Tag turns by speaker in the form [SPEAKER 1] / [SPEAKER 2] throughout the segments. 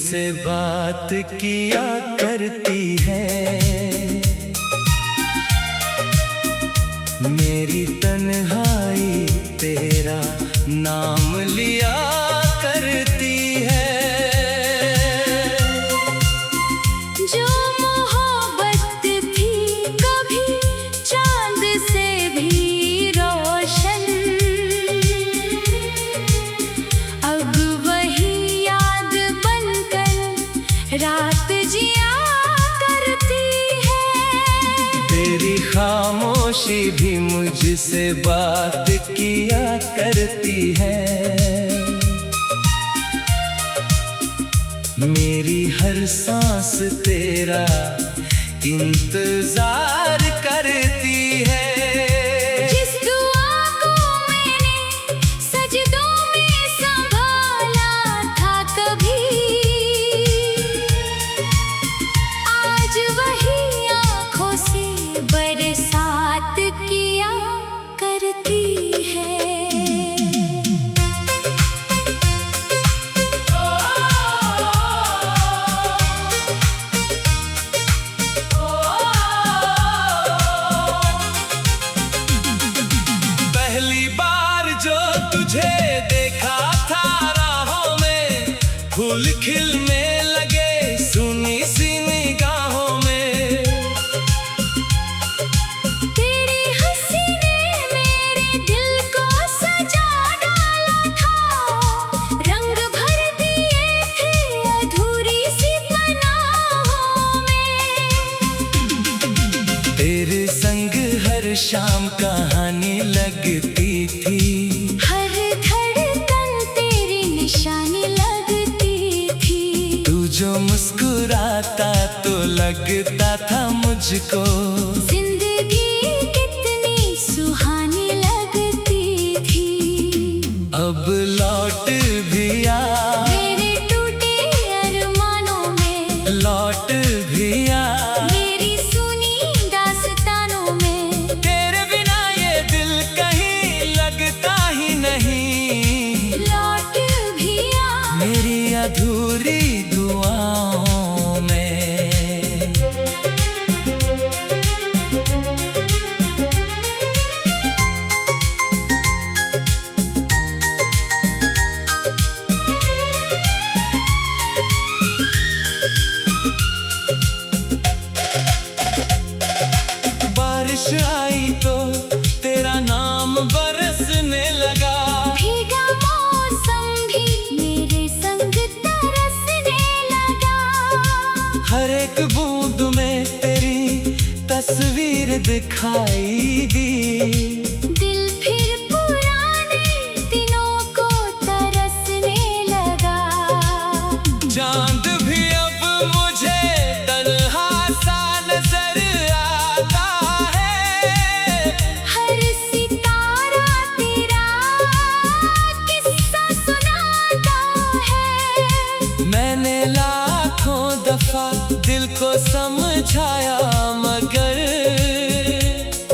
[SPEAKER 1] मुझसे बात किया करती है, मेरी तन्हाई तेरा नाम लिया करती है।
[SPEAKER 2] जो मोहब्बत थी कभी चांद से भी रोशन, अब वही याद बनकर रात जिया करती है।
[SPEAKER 1] तेरी खामोशी भी मुझसे बात किया करती है, मेरी हर सांस तेरा इंतजार करती है।
[SPEAKER 2] जिस दुआ को मैंने सजदों में संभाला था कभी, आज वही आँखों से बरसात किया करती है।
[SPEAKER 1] पहली बार जो तुझे देखा था राहों में, फूल खिलने लगे सुनी सी निगाहों में।
[SPEAKER 2] तेरी हंसी ने मेरे दिल को सजा डाला था, रंग भर दिए थे अधूरी सी पनाहों में।
[SPEAKER 1] तेरे संग हर शाम कहानी लगती थी,
[SPEAKER 2] हर धड़कन तेरी निशानी लगती थी।
[SPEAKER 1] तू जो मुस्कुराता तो लगता था मुझको,
[SPEAKER 2] जिंदगी कितनी सुहानी लगती थी।
[SPEAKER 1] अब लौट भी आ,
[SPEAKER 2] मेरे टूटे अरमानों में
[SPEAKER 1] लौट भी आ,
[SPEAKER 2] मेरी सुनी दास्तानों में।
[SPEAKER 1] तेरे बिना ये दिल कहीं लगता ही नहीं,
[SPEAKER 2] लौट भी आ,
[SPEAKER 1] मेरी अधूरी दुआओं में। बारिश आई तो तेरा नाम बरसने लगा,
[SPEAKER 2] भीगा मौसम भी मेरे संग तरसने लगा।
[SPEAKER 1] हर एक बूंद में तेरी तस्वीर दिखाई दी।
[SPEAKER 2] दिल फिर पुराने दिनों को तरसने लगा।
[SPEAKER 1] चांद भी अब मुझे तन्हा सा नजर आता है,
[SPEAKER 2] हर सितारा तेरा किस्सा सुनाता है।
[SPEAKER 1] मैंने लाखों दफा दिल को समझाया मगर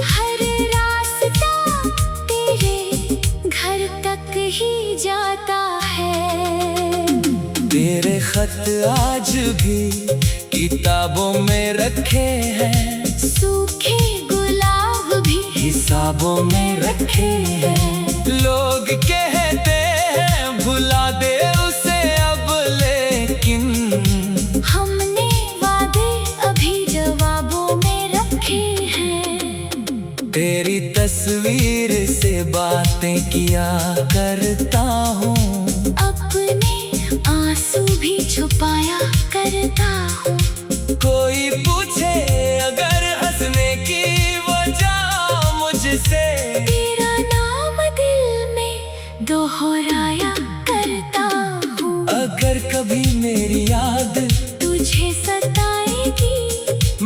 [SPEAKER 2] हर रास्ता तेरे घर तक ही जाता है।
[SPEAKER 1] तेरे खत आज भी किताबों में रखे हैं,
[SPEAKER 2] सूखे गुलाब भी
[SPEAKER 1] हिसाबों में रखे हैं। लोग कहते हैं भुला दे उसे अब, लेकिन
[SPEAKER 2] हमने वादे अभी जवाबों में रखे हैं।
[SPEAKER 1] तेरी तस्वीर से बातें किया करता हूँ,
[SPEAKER 2] अपने आंसू भी छुपाया करता हूँ।
[SPEAKER 1] कोई पूछे अगर हंसने की वजह मुझसे,
[SPEAKER 2] तेरा नाम दिल में दोहराया करता हूँ।
[SPEAKER 1] अगर कभी मेरी याद
[SPEAKER 2] तुझे सताएगी,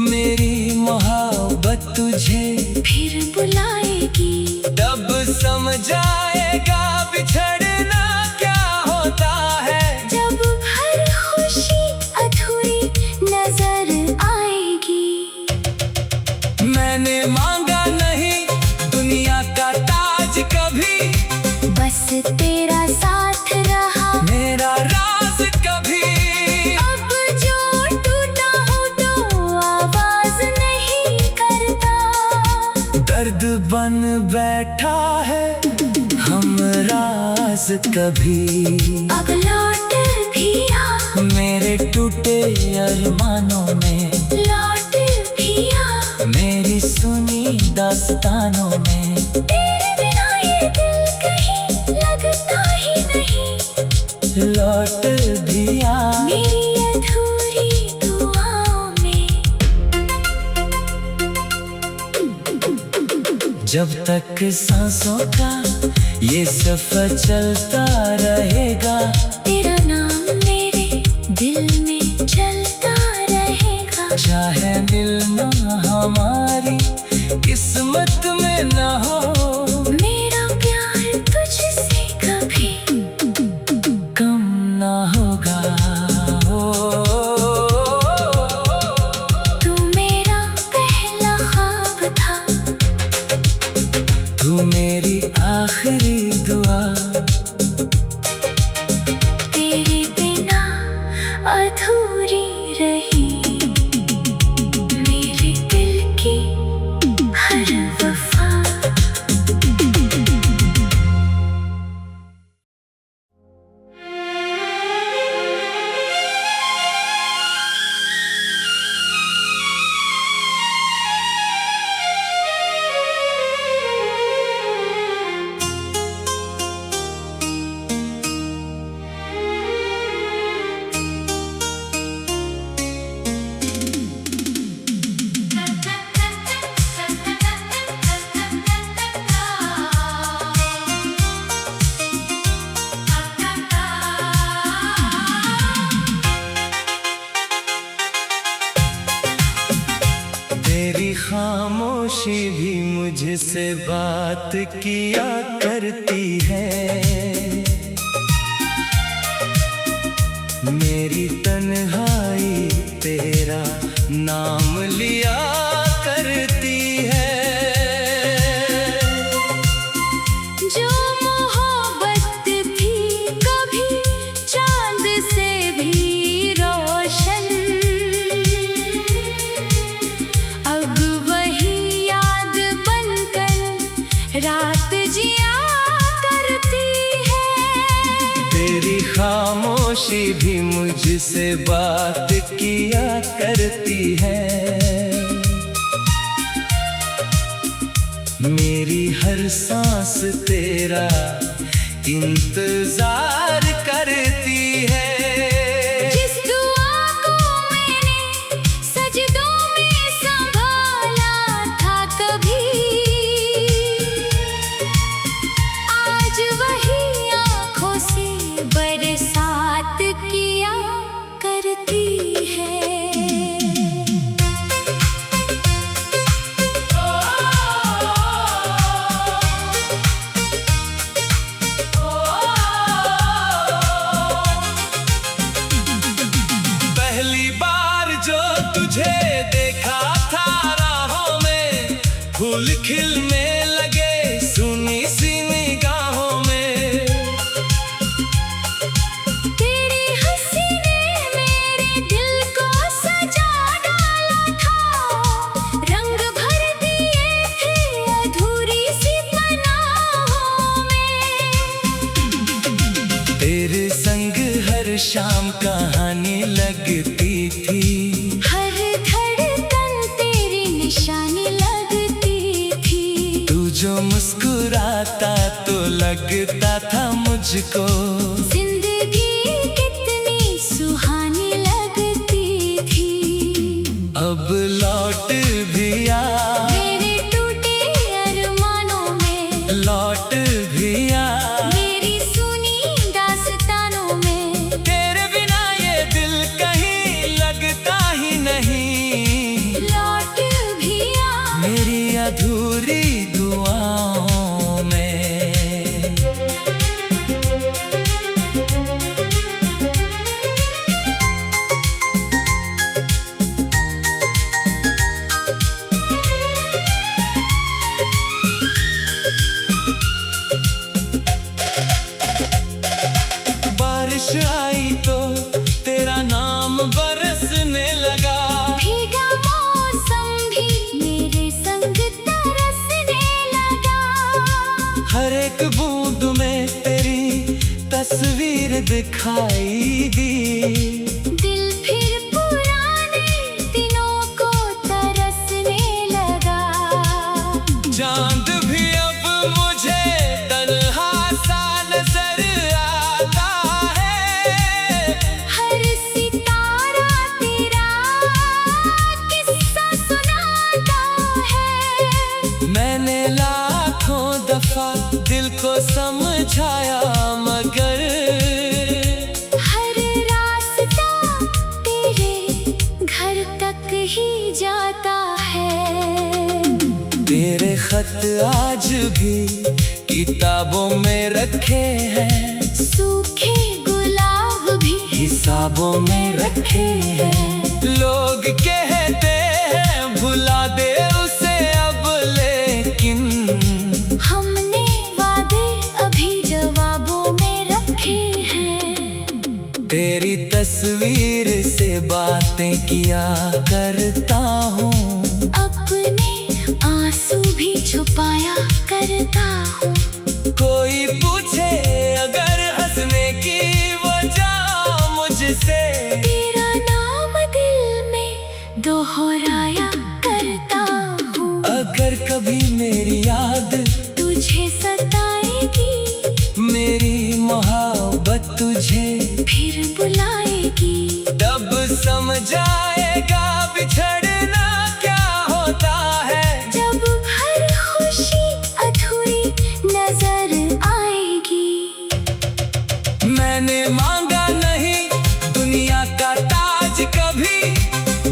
[SPEAKER 1] मेरी मोहब्बत तुझे
[SPEAKER 2] फिर बुलाएगी।
[SPEAKER 1] तब समझ आएगा बिछड़ना क्या होता है।
[SPEAKER 2] जब हर खुशी अधूरी नजर आएगी।
[SPEAKER 1] मैंने मांगा नहीं दुनिया का ताज कभी, बस
[SPEAKER 2] तेरा साथ रहा
[SPEAKER 1] मेरा राज कभी बैठा है हम राज कभी।
[SPEAKER 2] अब लौट भी आ,
[SPEAKER 1] मेरे टूटे अरमानों में
[SPEAKER 2] लौट भी आ,
[SPEAKER 1] मेरी सुनी दास्तानों में।
[SPEAKER 2] तेरे बिना ये दिल कहीं लगता ही नहीं।
[SPEAKER 1] लौट भी आ,
[SPEAKER 2] मेरी अधूरी दुआओं में।
[SPEAKER 1] जब तक सांसों का ये सफर चलता रहेगा,
[SPEAKER 2] तेरा नाम मेरे दिल में चलता रहेगा।
[SPEAKER 1] चाहे मिलना हमारी किस्मत में न हो,
[SPEAKER 2] मेरा प्यार तुझसे कभी
[SPEAKER 1] कम न होगा।
[SPEAKER 2] तू मेरा पहला ख्वाब था,
[SPEAKER 1] तू मेरी आखिरी दुआ।
[SPEAKER 2] तेरे बिना अधूरी रही मेरे दिल की हर वफा।
[SPEAKER 1] तेरी खामोशी भी मुझसे बात किया करती है, मेरी तन्हाई तेरा नाम लिया करती है।
[SPEAKER 2] जो मोहब्बत थी कभी चांद से भी रोशन, अब वही याद बनकर रात जिया करती है।
[SPEAKER 1] तेरी खामोशी भी मुझसे बात किया करती है, मेरी हर सांस तेरा इंतजार करती है।
[SPEAKER 2] जिस दुआ को मैंने सजदों में संभाला था कभी, आज वही आँखों से बरसात किया करती है।
[SPEAKER 1] पहली बार जो तुझे देखा था राहों में, फूल खिलने लगे सुनी सी निगाहों में।
[SPEAKER 2] तेरी हंसी ने मेरे दिल को सजा डाला था, रंग भर दिए थे अधूरी सी पनाहों में।
[SPEAKER 1] तेरे संग हर शाम कहानी लगती थी,
[SPEAKER 2] हर धड़कन तेरी निशानी लगती थी।
[SPEAKER 1] तू जो मुस्कुराता तो लगता था मुझको,
[SPEAKER 2] जिंदगी कितनी सुहानी लगती थी।
[SPEAKER 1] अब लौट भी आ,
[SPEAKER 2] मेरे टूटे अरमानों में
[SPEAKER 1] लौट भी आ,
[SPEAKER 2] मेरी सुनी दास्तानों में।
[SPEAKER 1] तेरे बिना ये दिल कहीं लगता ही नहीं।
[SPEAKER 2] लौट भी आ,
[SPEAKER 1] मेरी अधूरी दुआओं में। दिखाई दी।
[SPEAKER 2] दिल फिर पुराने दिनों को तरसने लगा।
[SPEAKER 1] चांद भी अब मुझे तन्हा सा नजर आता है।
[SPEAKER 2] हर सितारा तेरा किस्सा सुनाता है।
[SPEAKER 1] मैंने लाखों दफा दिल को समझाया मगर
[SPEAKER 2] हर रास्ता तेरे घर तक ही जाता है।
[SPEAKER 1] तेरे खत आज भी किताबों में रखे हैं।
[SPEAKER 2] सूखे गुलाब भी
[SPEAKER 1] हिसाबों में रखे हैं। लोग कहते हैं भुला दे उसे अब, लेकिन
[SPEAKER 2] हमने वादे अभी जवाबों में रखे हैं।
[SPEAKER 1] तेरी तस्वीर से बातें किया करता हूँ।
[SPEAKER 2] अपने आंसू भी छुपाया करता हूँ।
[SPEAKER 1] कोई पूछे अगर हंसने की वजह मुझसे,
[SPEAKER 2] तेरा नाम दिल में दोहराया करता हूँ।
[SPEAKER 1] अगर कभी मेरी याद
[SPEAKER 2] तुझे सताएगी,
[SPEAKER 1] मेरी मोहब्बत तुझे
[SPEAKER 2] फिर बुलाएगी।
[SPEAKER 1] तब समझ आएगा बिछड़ना क्या होता है।
[SPEAKER 2] जब हर खुशी अधूरी नजर आएगी।
[SPEAKER 1] मैंने मांगा नहीं दुनिया का ताज कभी,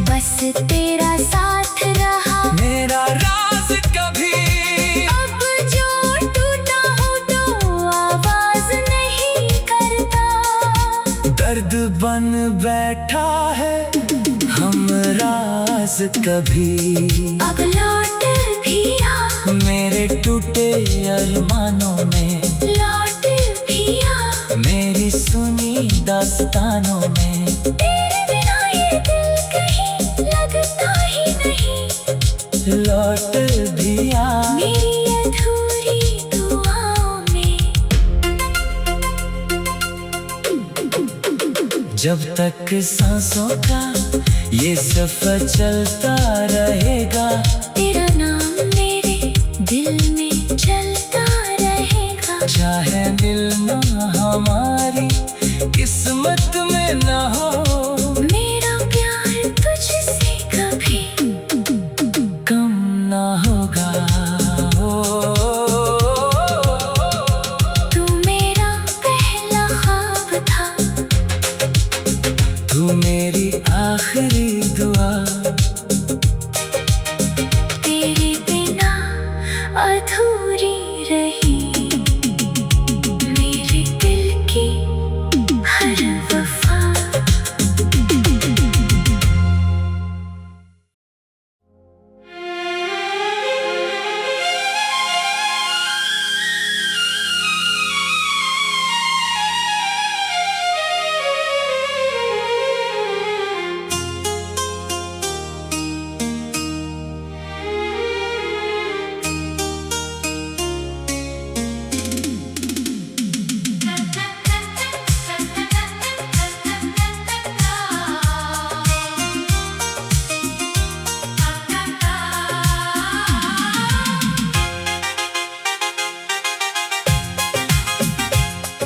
[SPEAKER 2] बस तेरा साथ रहा
[SPEAKER 1] मेरा राज कभी।
[SPEAKER 2] अब जो टूटा हूँ तो आवाज नहीं करता।
[SPEAKER 1] दर्द बन बैठा है हम राज कभी।
[SPEAKER 2] अब लौट भी आ,
[SPEAKER 1] मेरे टूटे अरमानों में,
[SPEAKER 2] लौट भी आ।
[SPEAKER 1] मेरी सुनी दास्तानों में।
[SPEAKER 2] तेरे बिना ये दिल कहीं लगता ही नहीं।
[SPEAKER 1] लौट भी आ,
[SPEAKER 2] मेरी अधूरी दुआओं में।
[SPEAKER 1] जब तक सांसों का ये सफर चलता रहेगा।
[SPEAKER 2] तेरा नाम मेरे दिल में चलता रहेगा।
[SPEAKER 1] चाहे मिलना हमारी किस्मत में न हो,
[SPEAKER 2] मेरा प्यार तुझसे कभी
[SPEAKER 1] कम न होगा।
[SPEAKER 2] तू मेरा पहला ख्वाब था,
[SPEAKER 1] तू मेरी आखिरी दुआ।
[SPEAKER 2] तेरे बिना अधूरी रही मेरे दिल की हर वफा।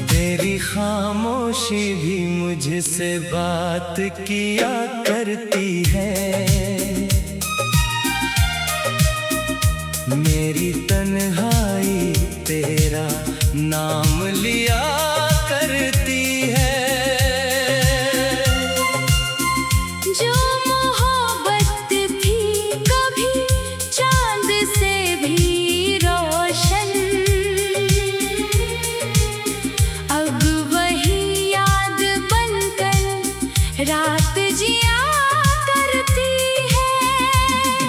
[SPEAKER 1] तेरी खामोशी भी मुझसे बात किया करती है। मेरी तन्हाई तेरा नाम लिया करती है।
[SPEAKER 2] जो मोहब्बत थी कभी चांद से भी रोशन, अब वही याद बनकर रात जिया करती है।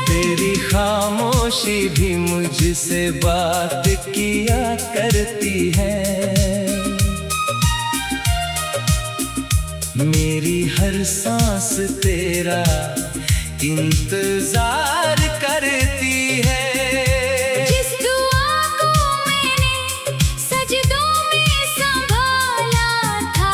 [SPEAKER 1] तेरी खामोशी भी मुझसे बात किया करती है। मेरी हर सांस तेरा इंतजार करती है।
[SPEAKER 2] जिस दुआ को मैंने सजदों में संभाला था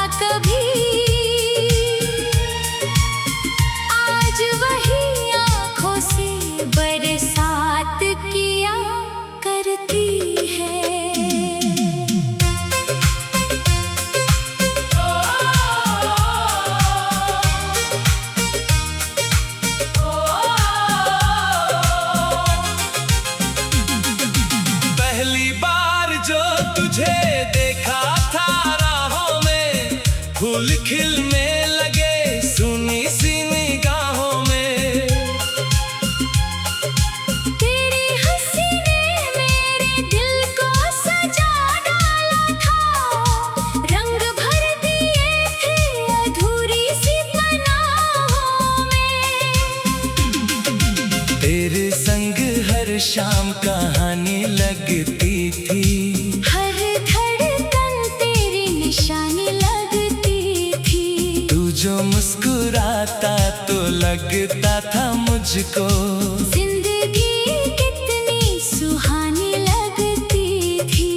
[SPEAKER 1] फूल खिलने लगे सुनी सी निगाहों में।
[SPEAKER 2] तेरी हंसी ने मेरे दिल को सजा डाला था, रंग भर दिए थे अधूरी सी पनाहों में।
[SPEAKER 1] तेरे संग हर शाम कहानी लगती थी,
[SPEAKER 2] हर धड़कन तेरी निशानी लगती थी।
[SPEAKER 1] तू जो मुस्कुराता तो लगता था मुझको
[SPEAKER 2] जिंदगी कितनी सुहानी लगती थी।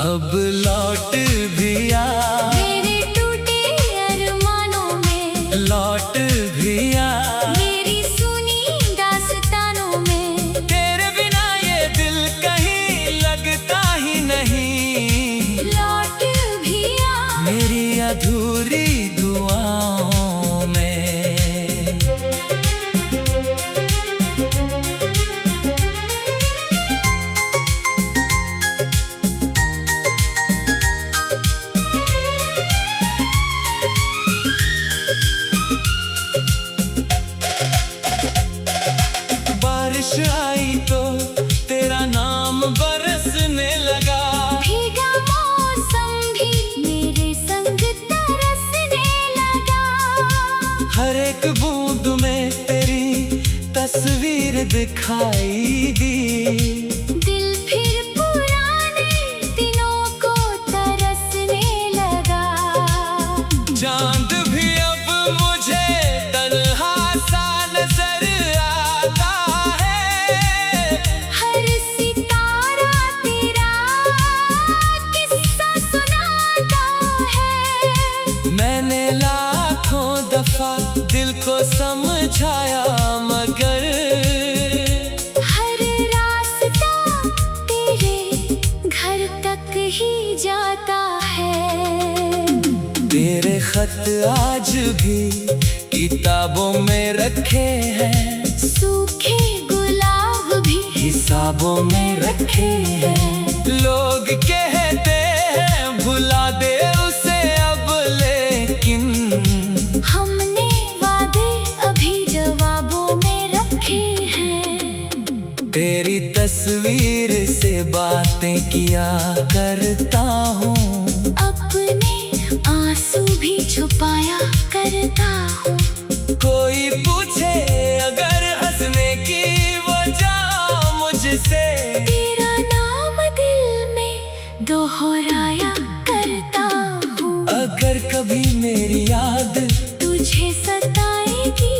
[SPEAKER 1] अब लौट भी आ,
[SPEAKER 2] मेरे टूटे अरमानों में
[SPEAKER 1] लौट भी आ।
[SPEAKER 2] मेरी सुनी दास्तानों में।
[SPEAKER 1] तेरे बिना ये दिल कहीं लगता ही नहीं,
[SPEAKER 2] लौट भी आ।
[SPEAKER 1] मेरी अधूरी दुआओं में। बारिश आई तो तेरा नाम बरसने लगा,
[SPEAKER 2] भीगा मौसम भी मेरे संग तरसने लगा।
[SPEAKER 1] हर एक बूंद में तेरी तस्वीर दिखाई दी।
[SPEAKER 2] दिल फिर पुराने दिनों को तरसने लगा।
[SPEAKER 1] चांद भी अब मुझे तन्हा सा नजर आता है,
[SPEAKER 2] हर सितारा तेरा किस्सा सुनाता है।
[SPEAKER 1] मैंने लाखों दफा दिल को समझाया मगर
[SPEAKER 2] हर रास्ता तेरे घर तक ही जाता है।
[SPEAKER 1] तेरे खत आज भी किताबों में रखे हैं,
[SPEAKER 2] सूखे गुलाब भी
[SPEAKER 1] हिसाबों में रखे हैं। लोग कहते हैं भुला दे उसे अब, लेकिन
[SPEAKER 2] हमने वादे अभी जवाबों में रखे हैं।
[SPEAKER 1] तेरी तस्वीर से बातें किया करता हूँ,
[SPEAKER 2] अपने आंसू भी छुपाया करता हूँ।
[SPEAKER 1] कोई पूछे अगर हंसने की वजह मुझसे,
[SPEAKER 2] तेरा नाम दिल में दोहराया करता हूँ।
[SPEAKER 1] अगर कभी मेरी याद
[SPEAKER 2] तुझे सताएगी,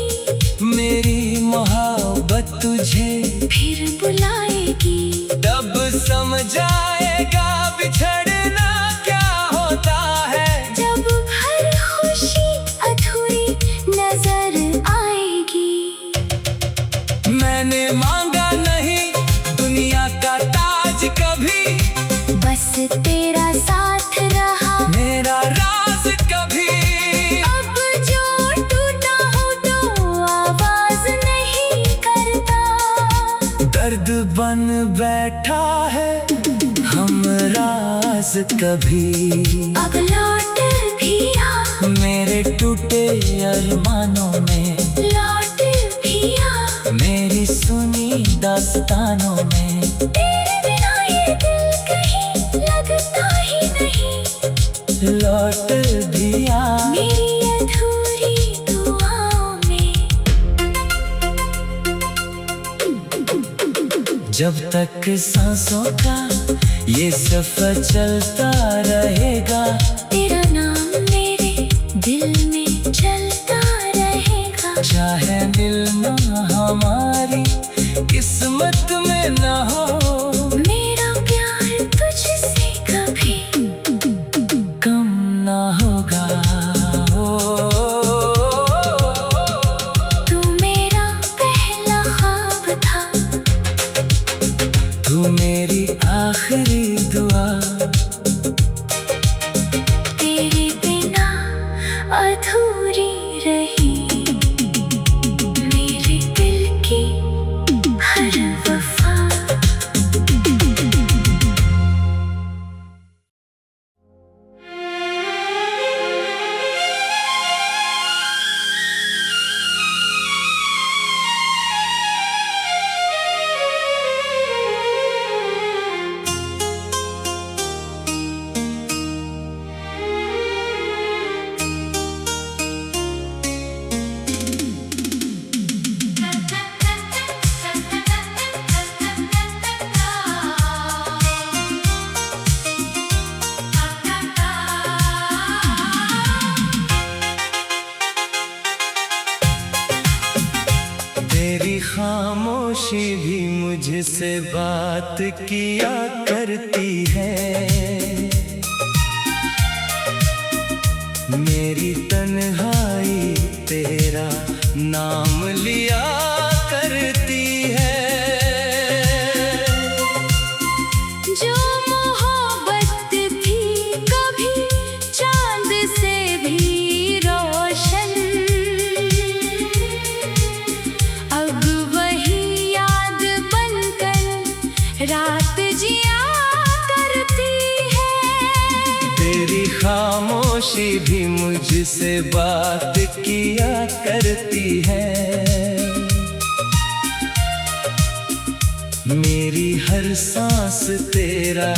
[SPEAKER 1] मेरी मोहब्बत तुझे
[SPEAKER 2] फिर बुलाएगी।
[SPEAKER 1] तब समझ आएगा बिछड़ना क्या होता है।
[SPEAKER 2] जब हर खुशी अधूरी नजर आएगी।
[SPEAKER 1] मैंने मांगा नहीं दुनिया का ताज कभी,
[SPEAKER 2] बस तेरा साथ रहा
[SPEAKER 1] मेरा राज कभी।
[SPEAKER 2] अब जो टूटा हूँ तो आवाज नहीं करता।
[SPEAKER 1] दर्द बन बैठा है हम राज कभी।
[SPEAKER 2] अब लौट भी आ,
[SPEAKER 1] मेरे टूटे अरमानों में,
[SPEAKER 2] लौट भी आ।
[SPEAKER 1] मेरी सुनी दास्तानों में।
[SPEAKER 2] तेरे बिना ये दिल कहीं लगता ही नहीं,
[SPEAKER 1] लौट भी आ।
[SPEAKER 2] मेरी अधूरी दुआओं में।
[SPEAKER 1] जब तक सांसों का ये सफर चलता रहेगा,
[SPEAKER 2] तेरा नाम मेरे दिल में चलता रहेगा।
[SPEAKER 1] चाहे मिलना हमारी किस्मत में न हो,
[SPEAKER 2] मेरा प्यार तुझसे कभी
[SPEAKER 1] कम न होगा।
[SPEAKER 2] तू मेरा पहला ख्वाब था,
[SPEAKER 1] तू मेरी आखिरी दुआ।
[SPEAKER 2] तेरे बिना अधूरी रही मेरे दिल की हर वफा।
[SPEAKER 1] मुझसे बात किया करती है, मेरी तन्हाई तेरा नाम लिया करती है।
[SPEAKER 2] जो मोहब्बत थी कभी चांद से भी रोशन, अब वही याद बनकर रात जिया करती है।
[SPEAKER 1] तेरी खामोशी भी मुझसे बात किया करती है, मेरी हर सांस तेरा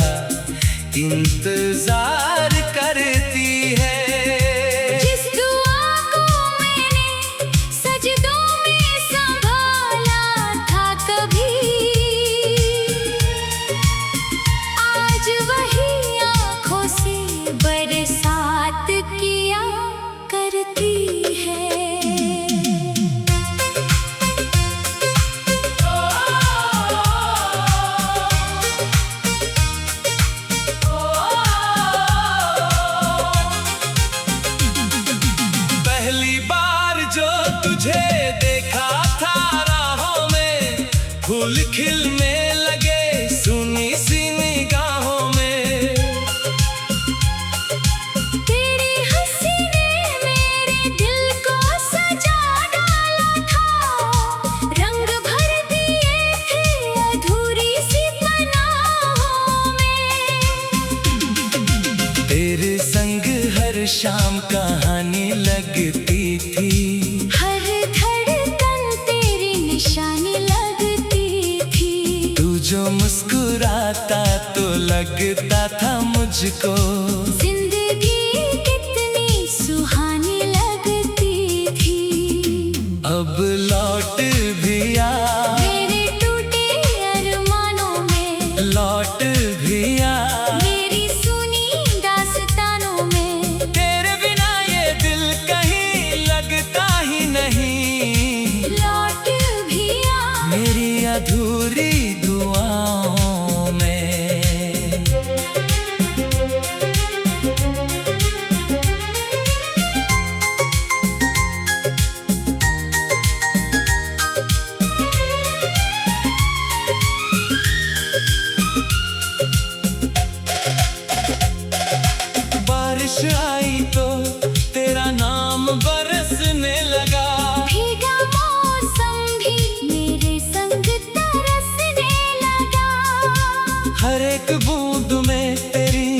[SPEAKER 1] इंतजार करती है।
[SPEAKER 2] जिस दुआ को मैंने सजदों में संभाला था कभी, आज वही आँखों से बरसात किया करती है।
[SPEAKER 1] पहली बार जो तुझे देखा था राहों में, फूल खिलने लगे सुनी सी निगाहों में।
[SPEAKER 2] तेरी हंसी ने मेरे दिल को सजा डाला था, रंग भर दिए थे अधूरी सी पनाहों में।
[SPEAKER 1] तेरे संग हर शाम कहानी लगती थी,
[SPEAKER 2] हर धड़कन तेरी निशानी लगती थी।
[SPEAKER 1] तू जो मुस्कुराता तो लगता था मुझको,
[SPEAKER 2] जिंदगी कितनी सुहानी लगती थी।
[SPEAKER 1] अब लौट भी आ,
[SPEAKER 2] मेरे टूटे अरमानों में
[SPEAKER 1] लौट भी आ,
[SPEAKER 2] मेरी सुनी दास्तानों में।
[SPEAKER 1] तेरे बिना ये दिल कहीं लगता ही नहीं,
[SPEAKER 2] लौट भी आ,
[SPEAKER 1] मेरी अधूरी दुआओं में। बारिश आई तो तेरा नाम बरसने लगा,
[SPEAKER 2] भीगा मौसम भी मेरे संग तरसने लगा।
[SPEAKER 1] हर एक बूंद में तेरी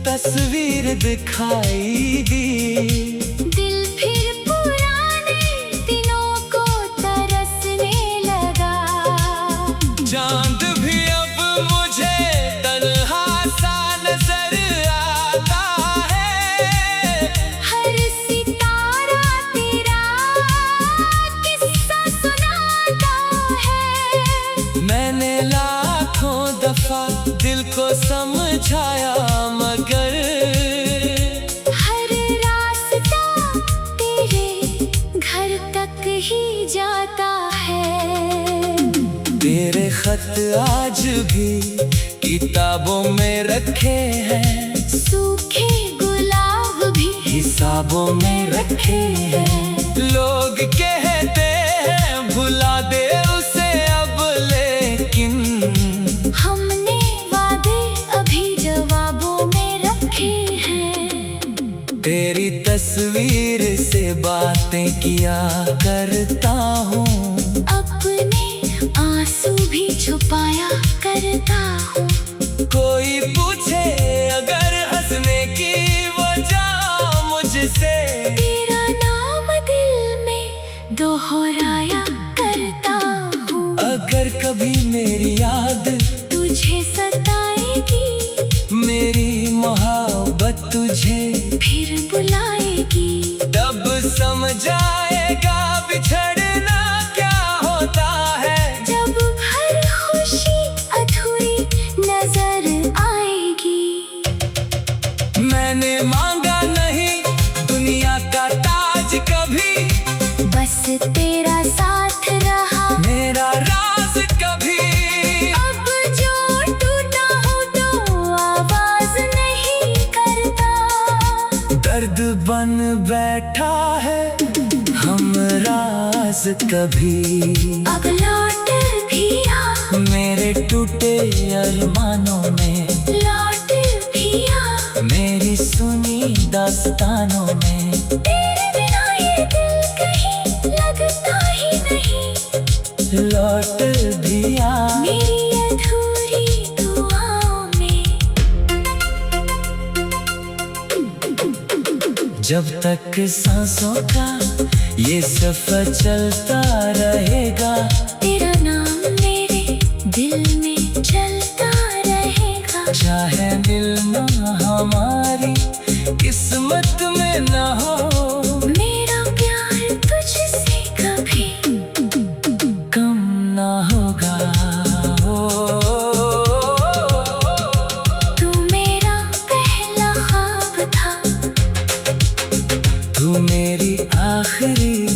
[SPEAKER 1] तस्वीर दिखाई दी।
[SPEAKER 2] दिल फिर पुराने दिनों को तरसने लगा।
[SPEAKER 1] चांद भी अब मुझे तन्हा सा नजर आता है,
[SPEAKER 2] हर सितारा तेरा किस्सा सुनाता है।
[SPEAKER 1] मैंने लाखों दफा दिल को समझाया मगर
[SPEAKER 2] हर रास्ता तेरे घर तक ही जाता है।
[SPEAKER 1] तेरे खत आज भी किताबों में रखे हैं,
[SPEAKER 2] सूखे गुलाब भी
[SPEAKER 1] हिसाबों में रखे हैं। लोग कहते हैं भुला दे उसे अब, लेकिन
[SPEAKER 2] हमने वादे अभी जवाबों में रखे हैं।
[SPEAKER 1] तेरी तस्वीर से बातें किया करता हूँ,
[SPEAKER 2] अपने आंसू भी छुपाया करता हूँ।
[SPEAKER 1] कोई पूछे अगर हंसने की वजह मुझसे,
[SPEAKER 2] तेरा नाम दिल में दोहराया करता हूँ।
[SPEAKER 1] अगर कभी मेरी याद
[SPEAKER 2] तुझे सताएगी,
[SPEAKER 1] मेरी मोहब्बत तुझे
[SPEAKER 2] फिर बुलाएगी।
[SPEAKER 1] तब समझ आएगा बिछड़ना क्या होता है।
[SPEAKER 2] जब हर खुशी अधूरी नजर आएगी।
[SPEAKER 1] मैंने मांगा नहीं दुनिया का ताज कभी,
[SPEAKER 2] बस तेरा साथ रहा
[SPEAKER 1] मेरा राज कभी पास कभी,
[SPEAKER 2] अब लौट भी आ,
[SPEAKER 1] मेरे टूटे अरमानों में
[SPEAKER 2] लौट भी आ,
[SPEAKER 1] मेरी सुनी दास्तानों में।
[SPEAKER 2] तेरे बिना ये दिल कहीं लगता ही नहीं,
[SPEAKER 1] लौट भी आ,
[SPEAKER 2] मेरी अधूरी दुआओं में।
[SPEAKER 1] जब तक सांसों का ये सफर चलता रहेगा,
[SPEAKER 2] तेरा नाम मेरे दिल में चलता रहेगा।
[SPEAKER 1] चाहे मिलना हमारी किस्मत में न हो,
[SPEAKER 2] मेरा प्यार तुझसे कभी
[SPEAKER 1] कम न होगा।
[SPEAKER 2] तू मेरा पहला ख्वाब था,
[SPEAKER 1] तू मेरी आखिरी